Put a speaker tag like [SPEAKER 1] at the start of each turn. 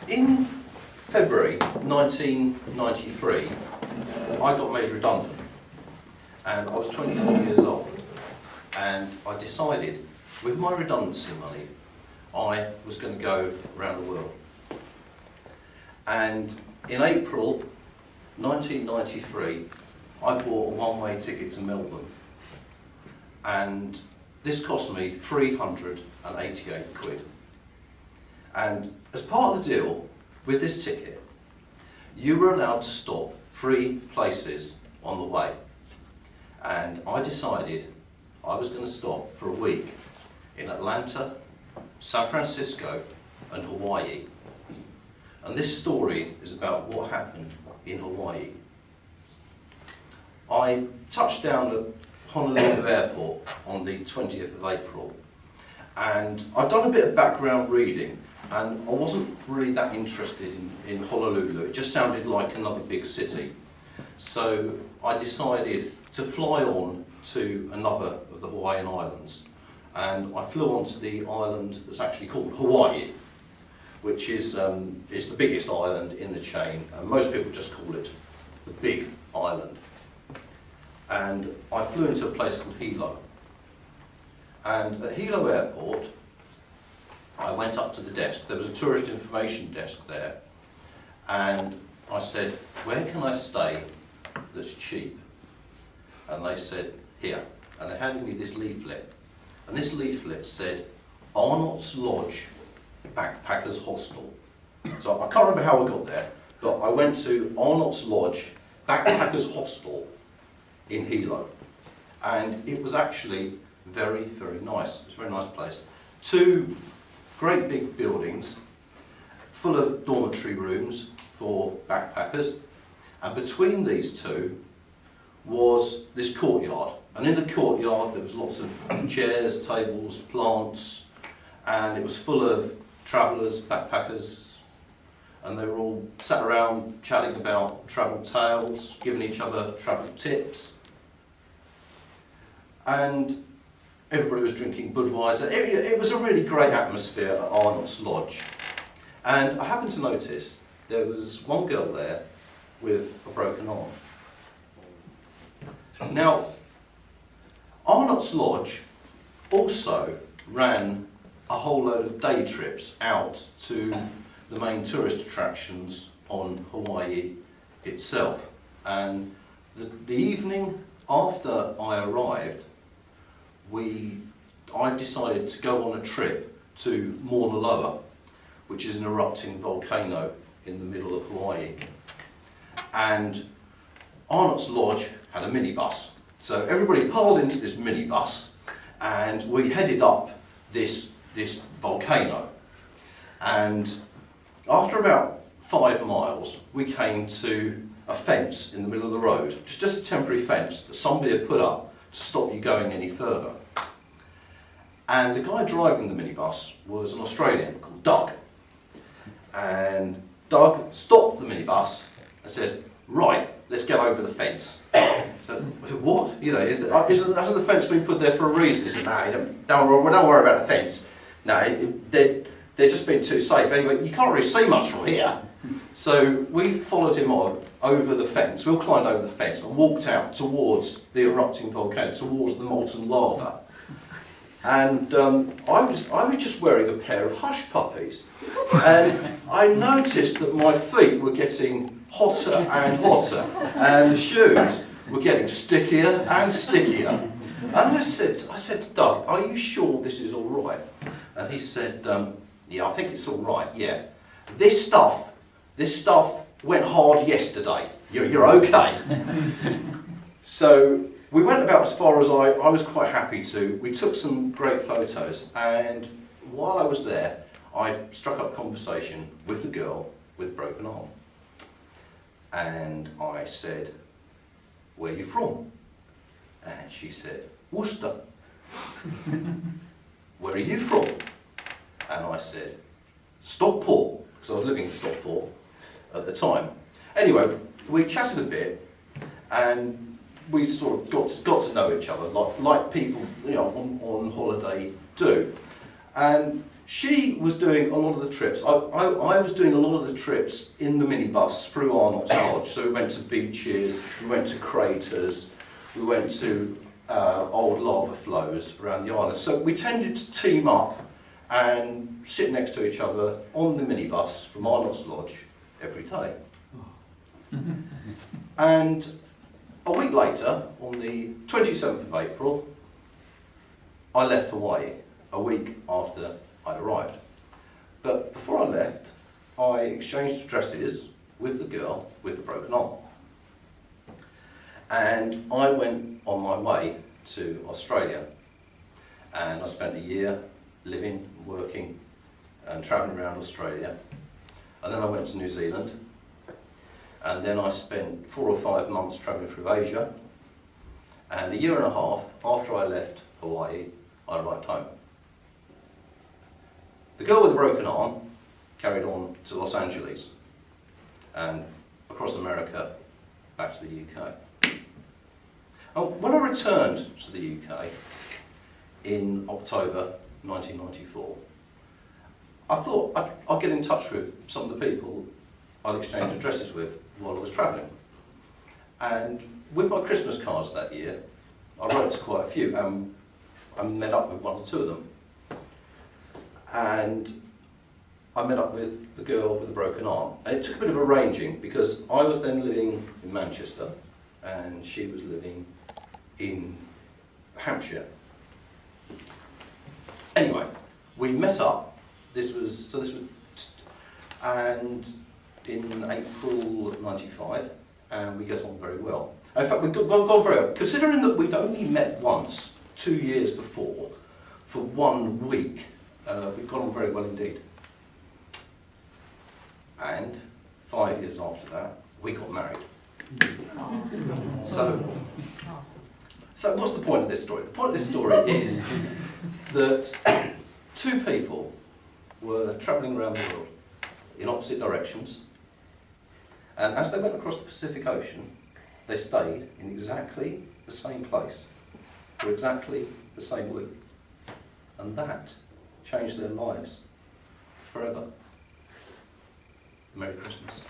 [SPEAKER 1] In February 1993, I got made redundant, and I was 24 years old, and I decided, with my redundancy money, I was going to go around the world. And in April 1993, I bought a one-way ticket to Melbourne, and this cost me 388 quid. And as part of the deal with this ticket, you were allowed to stop 3 places on the way. And I decided I was going to stop for a week in Atlanta, San Francisco and Hawaii. And this story is about what happened in Hawaii. I touched down at Honolulu Airport on the 20th of April, and I'd done a bit of background reading, and I wasn't really that interested in Honolulu. It just sounded like another big city. So I decided to fly on to another of the Hawaiian Islands, and I flew onto the island that's actually called Hawaii, which is the biggest island in the chain, and most people just call it the Big Island. And I flew into a place called Hilo. And at Hilo Airport, I went up to the desk. There was a tourist information desk there, and I said, "Where can I stay that's cheap?" And they said, "Here." And they handed me this leaflet, and this leaflet said, "Arnott's Lodge Backpackers Hostel." So I can't remember how I got there, but I went to Arnott's Lodge Backpackers Hostel in Hilo, and it was actually very, very nice. It was a very nice place. 2 great big buildings full of dormitory rooms for backpackers, and between these 2 was this courtyard, and in the courtyard there was lots of chairs, tables, plants, and it was full of travellers, backpackers, and they were all sat around chatting about travel tales, giving each other travel tips, and everybody was drinking Budweiser. It was a really great atmosphere at Arnott's Lodge. And I happened to notice there was one girl there with a broken arm. Now, Arnott's Lodge also ran a whole load of day trips out to the main tourist attractions on Hawaii itself. And the evening after I arrived, I decided to go on a trip to Mauna Loa, which is an erupting volcano in the middle of Hawaii. And Arnott's Lodge had a minibus. So everybody piled into this minibus, and we headed up this volcano. And after about 5 miles, we came to a fence in the middle of the road, just a temporary fence that somebody had put up to stop you going any further. And the guy driving the minibus was an Australian called Doug. And Doug stopped the minibus and said, "Right, let's get over the fence." So I said, "What? You know, hasn't the fence been put there for a reason?" He said, "No, don't worry about the fence. No, they're just being too safe. Anyway, you can't really see much from here." So we followed him on over the fence. We all climbed over the fence and walked out towards the erupting volcano, towards the molten lava. And I was just wearing a pair of hush puppies, and I noticed that my feet were getting hotter and hotter, and the shoes were getting stickier and stickier. And I said to Doug, "Are you sure this is all right?" And he said, "Yeah, I think it's all right. Yeah, this stuff went hard yesterday. You're okay." So we went about as far as I was quite happy to. We took some great photos, and while I was there, I struck up a conversation with the girl with the broken arm. And I said, "Where are you from?" And she said, "Worcester." "Where are you from?" And I said, "Stockport," because I was living in Stockport at the time. Anyway, we chatted a bit, and we sort of got to know each other like people, you know, on holiday do. And she was doing a lot of the trips. I was doing a lot of the trips in the minibus through Arnott's Lodge. So we went to beaches, we went to craters, we went to old lava flows around the island. So we tended to team up and sit next to each other on the minibus from Arnott's Lodge every day. And a week later, on the 27th of April, I left Hawaii, a week after I'd arrived. But before I left, I exchanged addresses with the girl with the broken arm. And I went on my way to Australia. And I spent a year living, working, and travelling around Australia. And then I went to New Zealand. And then I spent 4 or 5 months travelling through Asia. And a year and a half after I left Hawaii, I arrived home. The girl with the broken arm carried on to Los Angeles and across America back to the UK. And when I returned to the UK in October 1994, I thought I'd get in touch with some of the people I'd exchanged addresses with while I was travelling. And with my Christmas cards that year, I wrote to quite a few and I met up with 1 or 2 of them. And I met up with the girl with the broken arm. And it took a bit of arranging because I was then living in Manchester and she was living in Hampshire. Anyway, we met up. And in April '95, and we get on very well. In fact, we've gone very well. Considering that we'd only met once 2 years before for 1 week, we've gone on very well indeed. And 5 years after that, we got married. So what's the point of this story? The point of this story is that 2 people were travelling around the world in opposite directions, and as they went across the Pacific Ocean, they stayed in exactly the same place for exactly the same week, and that changed their lives forever. Merry Christmas.